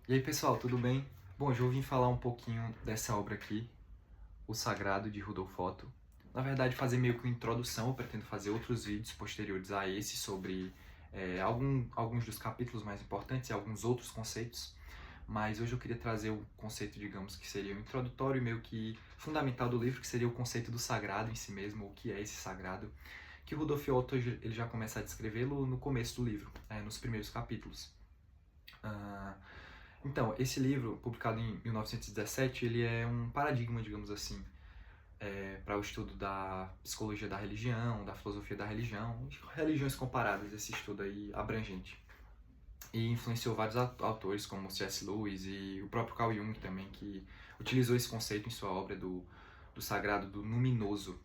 E aí, pessoal, tudo bem? Bom, hoje eu vim falar um pouquinho dessa obra aqui, O Sagrado, de Rudolf Otto. Na verdade, fazer meio que uma introdução, eu pretendo fazer outros vídeos posteriores a esse sobre alguns dos capítulos mais importantes e alguns outros conceitos, mas hoje eu queria trazer o conceito, digamos, que seria o introdutório e meio que fundamental do livro, que seria o conceito do sagrado em si mesmo, o que é esse sagrado, que Rudolf Otto ele já começa a descrevê-lo no começo do livro, nos primeiros capítulos. Ah, Então, esse livro, publicado em 1917, ele é um paradigma, digamos assim, para o estudo da psicologia da religião, da filosofia da religião, religiões comparadas, esse estudo aí abrangente. E influenciou vários autores, como C.S. Lewis e o próprio Carl Jung também, que utilizou esse conceito em sua obra do sagrado, do luminoso.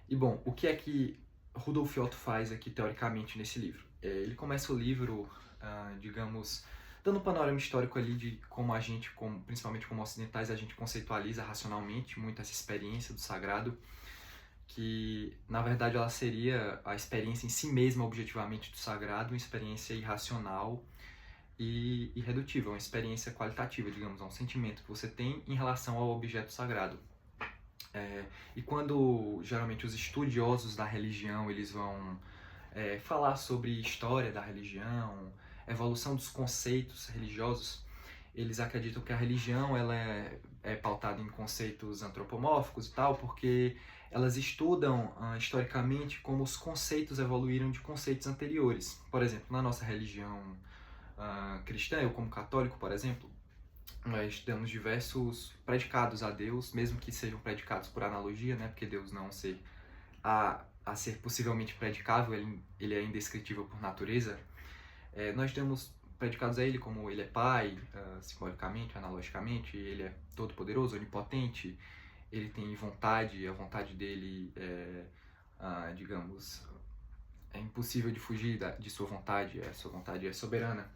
E bom, o que é que Rudolf Otto faz aqui teoricamente nesse livro? Ele começa o livro, digamos, dando um panorama histórico ali de como a gente, principalmente como ocidentais, a gente conceitualiza racionalmente muito essa experiência do sagrado, que na verdade ela seria a experiência em si mesma objetivamente do sagrado, uma experiência irracional e irredutível, uma experiência qualitativa, digamos, um sentimento que você tem em relação ao objeto sagrado. E quando geralmente os estudiosos da religião eles vão falar sobre história da religião, evolução dos conceitos religiosos, eles acreditam que a religião ela é pautada em conceitos antropomórficos e tal, porque elas estudam historicamente como os conceitos evoluíram de conceitos anteriores. Por exemplo, na nossa religião cristã, eu como católico, por exemplo, nós damos diversos predicados a Deus, mesmo que sejam predicados por analogia, né? Porque Deus não ser a ser possivelmente predicável, ele é indescritível por natureza. Nós damos predicados a ele como ele é pai, simbolicamente, analogicamente, ele é todo poderoso, onipotente, ele tem vontade, a vontade dele digamos, é impossível de fugir de sua vontade, a sua vontade é soberana.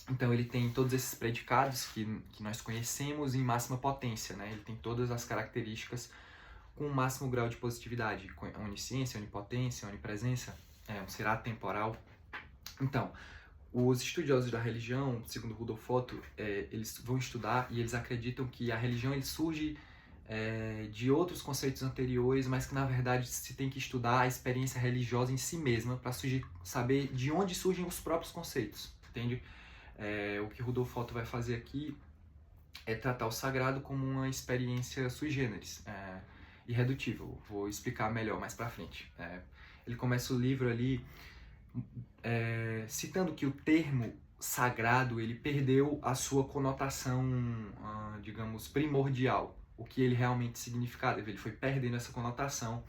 Então ele tem todos esses predicados que nós conhecemos em máxima potência, né? Ele tem todas as características com o máximo grau de positividade, onisciência, onipotência, onipresença, um ser atemporal. Então, os estudiosos da religião, segundo Rudolf Otto, eles vão estudar e eles acreditam que a religião ele surge de outros conceitos anteriores, mas que na verdade se tem que estudar a experiência religiosa em si mesma para saber de onde surgem os próprios conceitos, entende? O que Rudolf Otto vai fazer aqui é tratar o sagrado como uma experiência sui generis, irredutível. Vou explicar melhor mais pra frente. Ele começa o livro ali citando que o termo sagrado ele perdeu a sua conotação, digamos, primordial, o que ele realmente significava. Ele foi perdendo essa conotação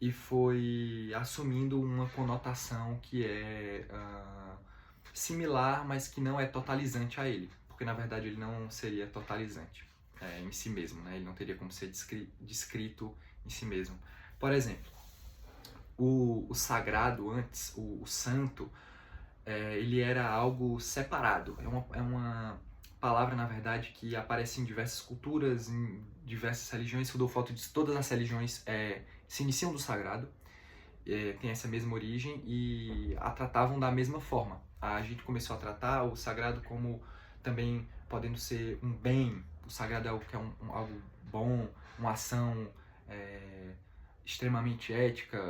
e foi assumindo uma conotação que é similar, mas que não é totalizante a ele, porque na verdade ele não seria totalizante em si mesmo, né? Ele não teria como ser descrito em si mesmo. Por exemplo, o sagrado antes, o santo, ele era algo separado. É uma palavra, na verdade, que aparece em diversas culturas, em diversas religiões. Rudolf Otto diz que todas as religiões se iniciam do sagrado, têm essa mesma origem e a tratavam da mesma forma. A gente começou a tratar o sagrado como também podendo ser um bem. O sagrado é algo que é algo bom, uma ação extremamente ética,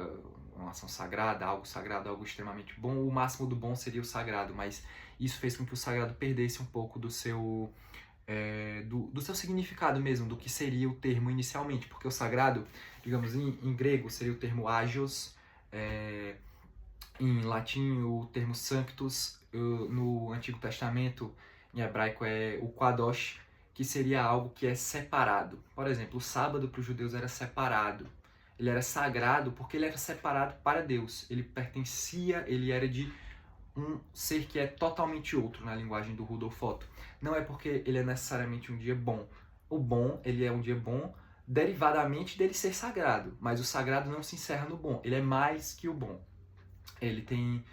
uma ação sagrada, algo extremamente bom. O máximo do bom seria o sagrado, mas isso fez com que o sagrado perdesse um pouco do seu do seu significado mesmo, do que seria o termo inicialmente, porque o sagrado, digamos, em grego seria o termo agios, em latim o termo sanctus, no Antigo Testamento, em hebraico é o kadosh, que seria algo que é separado. Por exemplo, o sábado para os judeus era separado. Ele era sagrado porque ele era separado para Deus. Ele pertencia, ele era de um ser que é totalmente outro na linguagem do Rudolf Otto. Não é porque ele é necessariamente um dia bom. O bom, ele é um dia bom derivadamente dele ser sagrado, mas o sagrado não se encerra no bom, ele é mais que o bom. Ele tem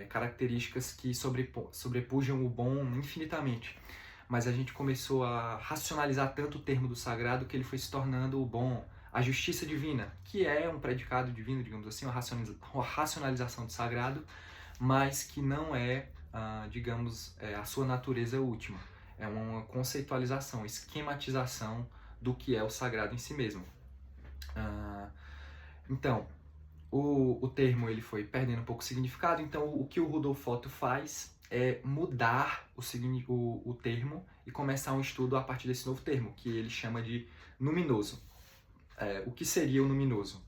características que sobrepujam o bom infinitamente. Mas a gente começou a racionalizar tanto o termo do sagrado que ele foi se tornando o bom, a justiça divina, que é um predicado divino, digamos assim, uma racionalização do sagrado, mas que não é digamos, a sua natureza última. É uma conceitualização, esquematização do que é o sagrado em si mesmo. Então, o termo ele foi perdendo um pouco o significado, então o que o Rudolf Otto faz é mudar o termo e começar um estudo a partir desse novo termo, que ele chama de numinoso. O que seria o numinoso?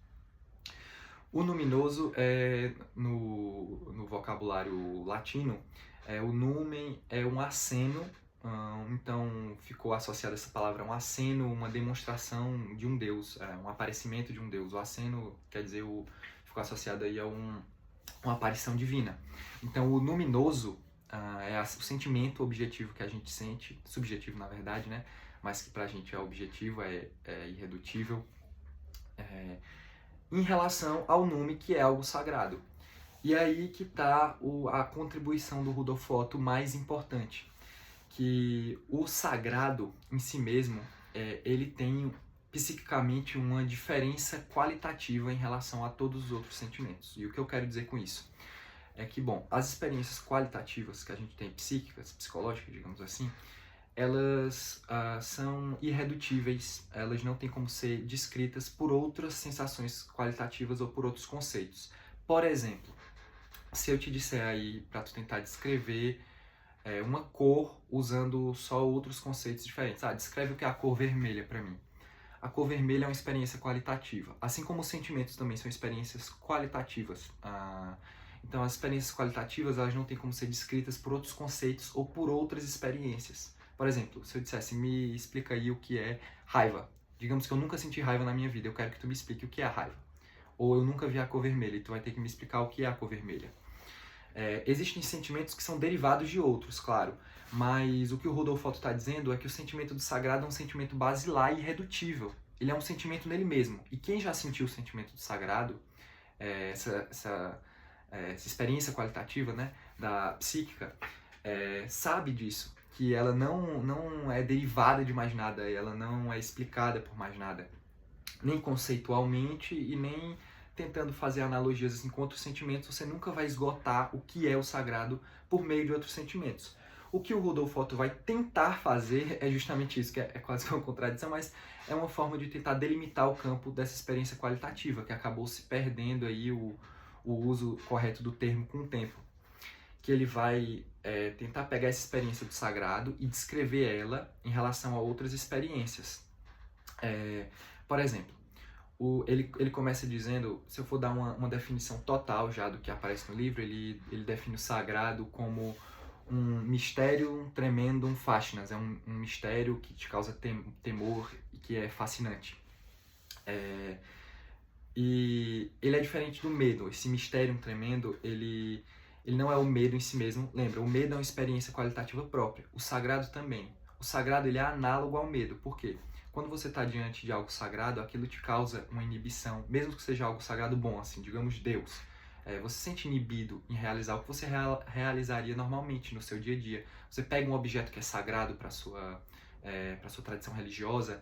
O numinoso, no vocabulário latino, o numen é um aceno, então ficou associada essa palavra a um aceno, uma demonstração de um deus, um aparecimento de um deus. O aceno quer dizer, ficou associado aí a uma aparição divina. Então o numinoso é o sentimento objetivo que a gente sente, subjetivo na verdade, né? Mas que pra gente é objetivo, é irredutível, em relação ao nome, que é algo sagrado. E aí que está a contribuição do Rudolf Otto mais importante, que o sagrado em si mesmo, ele tem psiquicamente uma diferença qualitativa em relação a todos os outros sentimentos. E o que eu quero dizer com isso? É que, bom, as experiências qualitativas que a gente tem, psíquicas, psicológicas, digamos assim, elas são irredutíveis, elas não têm como ser descritas por outras sensações qualitativas ou por outros conceitos. Por exemplo, se eu te disser aí para tu tentar descrever uma cor usando só outros conceitos diferentes. Descreve o que é a cor vermelha para mim. A cor vermelha é uma experiência qualitativa, assim como os sentimentos também são experiências qualitativas. Então as experiências qualitativas elas não têm como ser descritas por outros conceitos ou por outras experiências. Por exemplo, se eu dissesse, me explica aí o que é raiva. Digamos que eu nunca senti raiva na minha vida, eu quero que tu me explique o que é a raiva. Ou eu nunca vi a cor vermelha e tu vai ter que me explicar o que é a cor vermelha. Existem sentimentos que são derivados de outros, claro, mas o que o Rudolf Otto está dizendo é que o sentimento do sagrado é um sentimento basilar e irredutível. Ele é um sentimento nele mesmo. E quem já sentiu o sentimento do sagrado, essa experiência qualitativa, né, da psíquica, sabe disso, que ela não é derivada de mais nada, ela não é explicada por mais nada, nem conceitualmente e nem tentando fazer analogias assim, com outros sentimentos. Você nunca vai esgotar o que é o sagrado por meio de outros sentimentos. O que o Rudolf Otto vai tentar fazer é justamente isso, que é quase que uma contradição, mas é uma forma de tentar delimitar o campo dessa experiência qualitativa, que acabou se perdendo aí o uso correto do termo com o tempo. Que ele vai tentar pegar essa experiência do sagrado e descrever ela em relação a outras experiências. Por exemplo, ele começa dizendo, se eu for dar uma definição total já do que aparece no livro, ele define o sagrado como um mistério tremendo, um fascinas, é um mistério que te causa temor e que é fascinante. E ele é diferente do medo, esse mistério tremendo, ele não é o medo em si mesmo. Lembra, o medo é uma experiência qualitativa própria, o sagrado também. O sagrado ele é análogo ao medo, por quê? Quando você está diante de algo sagrado, aquilo te causa uma inibição, mesmo que seja algo sagrado bom, assim, digamos Deus. Você se sente inibido em realizar o que você realizaria normalmente no seu dia a dia. Você pega um objeto que é sagrado para a sua tradição religiosa,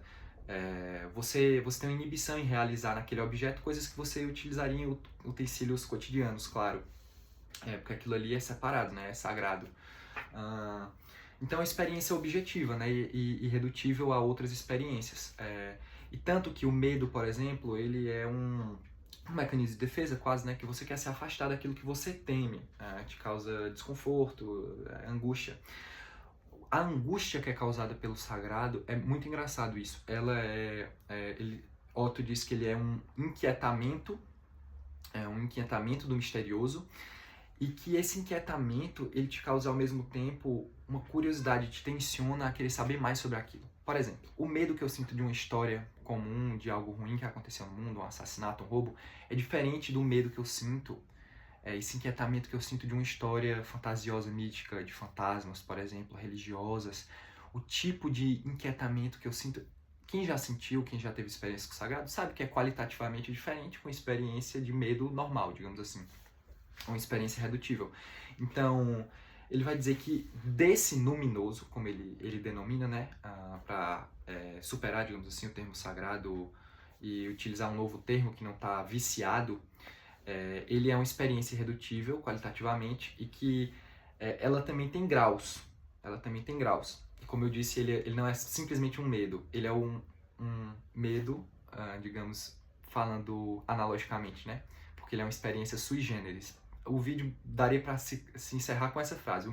você tem uma inibição em realizar naquele objeto coisas que você utilizaria em utensílios cotidianos, claro. Porque aquilo ali é separado, né? É sagrado. Então a experiência é objetiva, né? E irredutível a outras experiências. E tanto que o medo, por exemplo, ele é um mecanismo de defesa quase, né? Que você quer se afastar daquilo que você teme. Te causa desconforto, angústia. A angústia que é causada pelo sagrado, é muito engraçado isso. Ela Otto diz que ele é um inquietamento do misterioso, e que esse inquietamento ele te causa ao mesmo tempo uma curiosidade, te tensiona a querer saber mais sobre aquilo. Por exemplo, o medo que eu sinto de uma história comum, de algo ruim que aconteceu no mundo, um assassinato, um roubo, é diferente do medo que eu sinto, esse inquietamento que eu sinto de uma história fantasiosa, mítica, de fantasmas, por exemplo, religiosas. O tipo de inquietamento que eu sinto, quem já sentiu, quem já teve experiência com o sagrado, sabe que é qualitativamente diferente com a experiência de medo normal, digamos assim. Uma experiência irredutível. Então, ele vai dizer que desse luminoso, como ele denomina, né, para superar, digamos assim, o termo sagrado e utilizar um novo termo que não está viciado, ele é uma experiência irredutível, qualitativamente, e que ela também tem graus. Ela também tem graus. E como eu disse, ele não é simplesmente um medo. Ele é um medo, digamos, falando analogicamente, né? Porque ele é uma experiência sui generis. O vídeo daria para se encerrar com essa frase.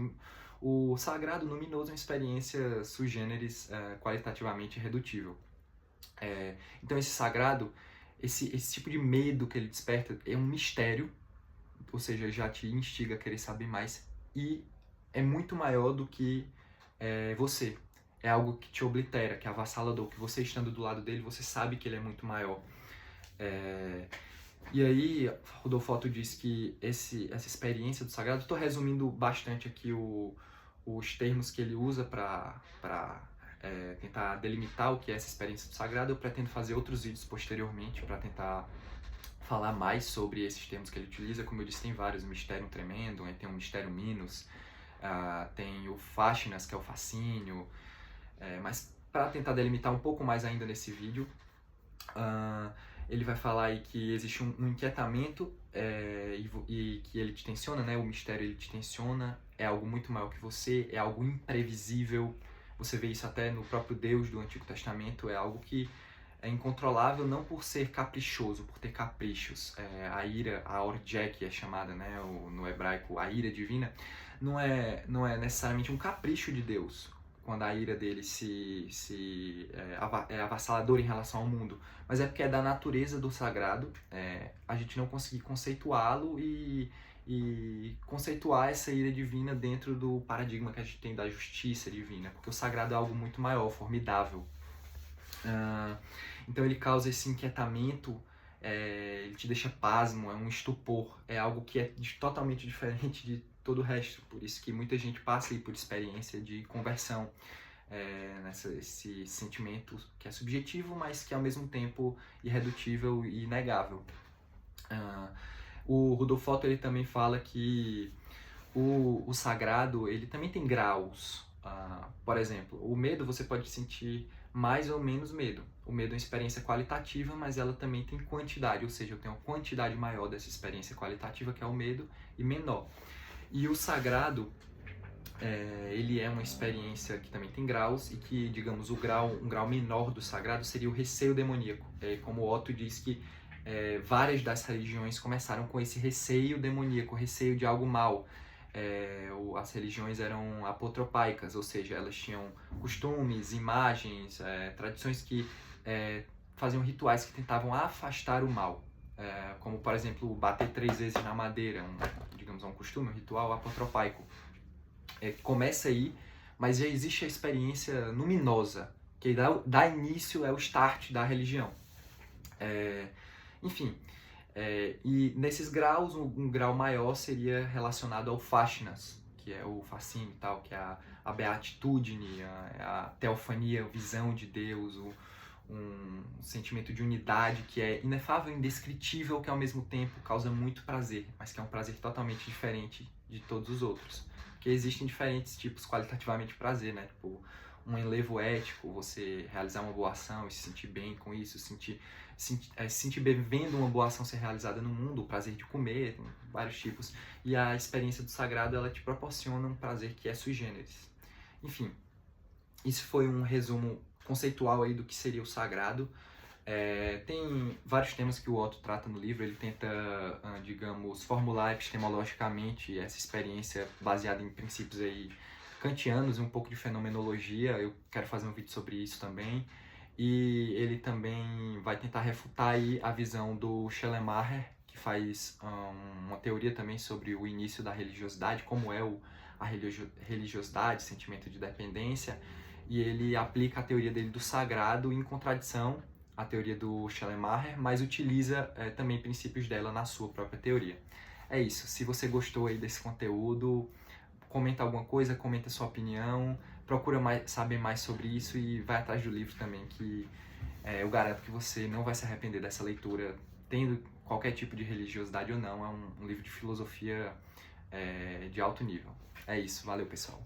O sagrado luminoso é uma experiência sui generis, qualitativamente irredutível. Então esse sagrado, esse tipo de medo que ele desperta é um mistério, ou seja, já te instiga a querer saber mais, e é muito maior do que você. É algo que te oblitera, que é avassalador, que você estando do lado dele, você sabe que ele é muito maior. E aí, Rodolfo Otto diz que essa experiência do sagrado, estou resumindo bastante aqui os termos que ele usa para tentar delimitar o que é essa experiência do sagrado. Eu pretendo fazer outros vídeos posteriormente para tentar falar mais sobre esses termos que ele utiliza. Como eu disse, tem vários: o mistério tremendo, tem o mistério minus, tem o fascinas, que é o fascínio, mas para tentar delimitar um pouco mais ainda nesse vídeo, ele vai falar aí que existe um inquietamento e que ele te tensiona, né? O mistério ele te tensiona, é algo muito maior que você, é algo imprevisível. Você vê isso até no próprio Deus do Antigo Testamento, é algo que é incontrolável, não por ser caprichoso, por ter caprichos. A ira, a orgia, que é chamada, né, no hebraico, a ira divina, não é necessariamente um capricho de Deus, quando a ira dele é avassaladora em relação ao mundo, mas é porque é da natureza do sagrado, a gente não conseguir conceituá-lo e conceituar essa ira divina dentro do paradigma que a gente tem da justiça divina, porque o sagrado é algo muito maior, formidável. Então ele causa esse inquietamento, ele te deixa pasmo, é um estupor, é algo que é totalmente diferente de todo o resto. Por isso que muita gente passa aí por experiência de conversão, esse sentimento que é subjetivo, mas que é ao mesmo tempo irredutível e inegável. O Rodolfo Otto ele também fala que o sagrado ele também tem graus. Por exemplo, o medo você pode sentir mais ou menos medo. O medo é uma experiência qualitativa, mas ela também tem quantidade, ou seja, eu tenho uma quantidade maior dessa experiência qualitativa, que é o medo, e menor. E o sagrado, ele é uma experiência que também tem graus, e que, digamos, um grau menor do sagrado seria o receio demoníaco. Como Otto diz que várias das religiões começaram com esse receio demoníaco, receio de algo mal. As religiões eram apotropaicas, ou seja, elas tinham costumes, imagens, tradições que faziam rituais que tentavam afastar o mal, como por exemplo bater 3 vezes na madeira, digamos, um costume, um ritual apotropaico. Começa aí, mas já existe a experiência luminosa, que dá início, é o start da religião. Enfim, e nesses graus, um grau maior seria relacionado ao fascinas, que é o fascínio e tal, que é a beatitude, a teofania, a visão de Deus, um sentimento de unidade que é inefável, indescritível, que ao mesmo tempo causa muito prazer, mas que é um prazer totalmente diferente de todos os outros. Porque existem diferentes tipos qualitativamente de prazer, né? Tipo, um enlevo ético, você realizar uma boa ação e se sentir bem com isso, se sentir bem vendo uma boa ação ser realizada no mundo, o prazer de comer, tem vários tipos. E a experiência do sagrado, ela te proporciona um prazer que é sui generis. Enfim, isso foi um resumo conceitual aí do que seria o sagrado. Tem vários temas que o Otto trata no livro, ele tenta, digamos, formular epistemologicamente essa experiência baseada em princípios aí kantianos e um pouco de fenomenologia. Eu quero fazer um vídeo sobre isso também. E ele também vai tentar refutar aí a visão do Schellenmacher, que faz uma teoria também sobre o início da religiosidade, como é a religiosidade, sentimento de dependência, e ele aplica a teoria dele do sagrado em contradição à teoria do Schellenmacher, mas utiliza também princípios dela na sua própria teoria. É isso, se você gostou aí desse conteúdo, comenta alguma coisa, comenta sua opinião, procura saber mais sobre isso e vai atrás do livro também, que eu garanto que você não vai se arrepender dessa leitura, tendo qualquer tipo de religiosidade ou não. É um livro de filosofia de alto nível. É isso, valeu pessoal.